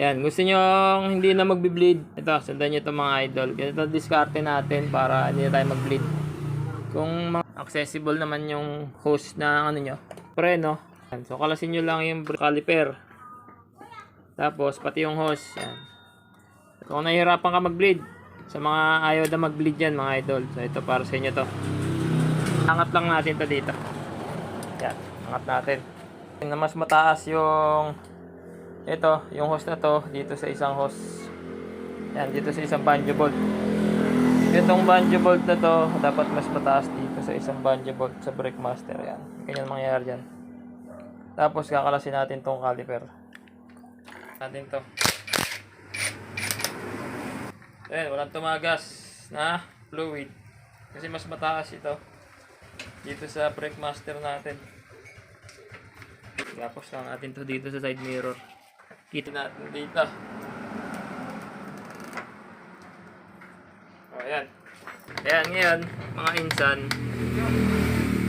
Yan, gusto nyo hindi na magbi-bleed. Ito, sundan nyo ito mga idol. Ito diskarte natin para hindi na tayo mag-bleed. Kung accessible naman yung hose na ano nyo, preno. Yan. So kalasin nyo lang yung caliper. Tapos pati yung hose. Yan. Kung nahihirapan ka mag-bleed, sa mga ayaw na mag-bleed yan mga idol. So ito para sa inyo to. Angat lang natin to dito. Yan, angat natin. Na mas mataas yung ito, yung hose na to dito sa isang hose. Yan, dito sa isang banjo bolt. Itong banjo bolt na to dapat mas mataas dito sa isang banjo bolt sa brake master. Yan, ganyan mangyayari dyan. Tapos kakalasin natin tong caliper natin to. Ayan, walang tumagas na fluid kasi mas mataas ito dito sa brake master natin. Tapos lang natin to dito sa side mirror. Kita natin dito. O, ayan. Ayan, ngayon, mga insan.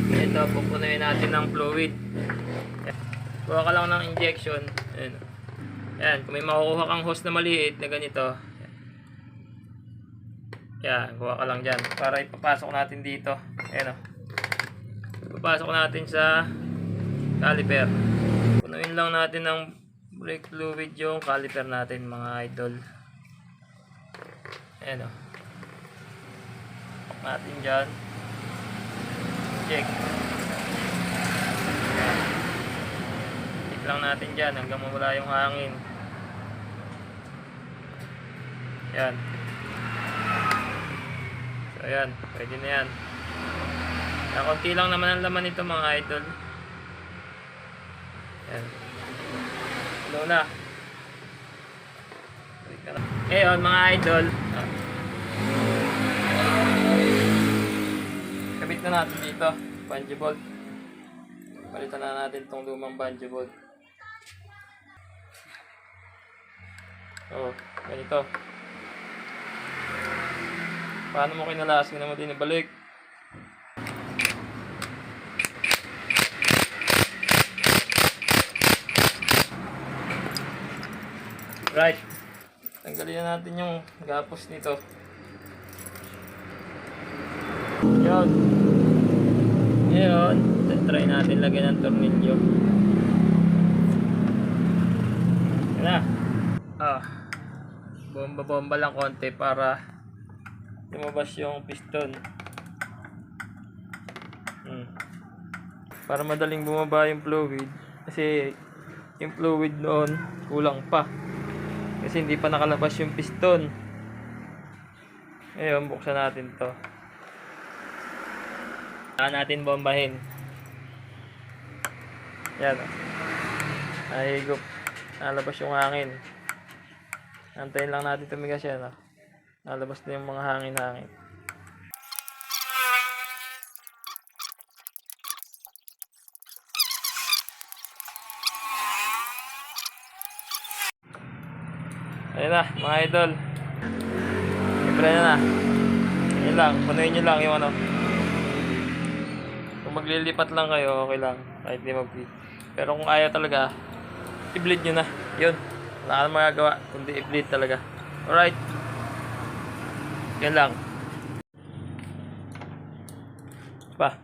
Ito, pupunuin natin ng fluid. Kuha ka lang ng injection. Ayan. Ayan, kung may makukuha kang hose na maliit na ganito. Ayan, kuha ka lang dyan. Para ipapasok natin dito. Ayan o. Ipapasok natin sa caliper. Punuin lang natin ng brake fluid yung caliper natin mga idol. Ayan o. Pok natin dyan. Check. Check lang natin dyan hanggang mawala yung hangin. Ayan. So ayan, pwede na yan. Konti lang naman ang laman nito mga idol. Ayan. Hello na. Ngayon mga idol, kabit na natin dito bungee bolt. Palitan na natin itong lumang bungee bolt. So, ganito. Paano mo kinalas? Hindi mo din ibalik. Right. Tanggalin na natin yung gapos nito. Yun. Ngayon, try natin lagyan ng tornilyo. Yan na. Bomba-bomba lang konti para lumabas yung piston. Para madaling bumaba yung fluid. Kasi yung fluid noon kulang pa. Kasi hindi pa nakalabas yung piston. Ngayon, buksan natin to. Saan natin bombahin. Yan. Nahigop. Nalabas yung hangin. Antayin lang natin tumigas yan. Nalabas na yung mga hangin-hangin. Ayun na, mga idol. Siyempre na. Ayun lang, punuin nyo lang yung ano. Kung maglilipat lang kayo, okay lang. Kahit di mag-bleed. Pero kung ayaw talaga, i-bleed nyo na. Yun. Wala ka na magagawa, kundi i-bleed talaga. Alright. Yan lang. Pa.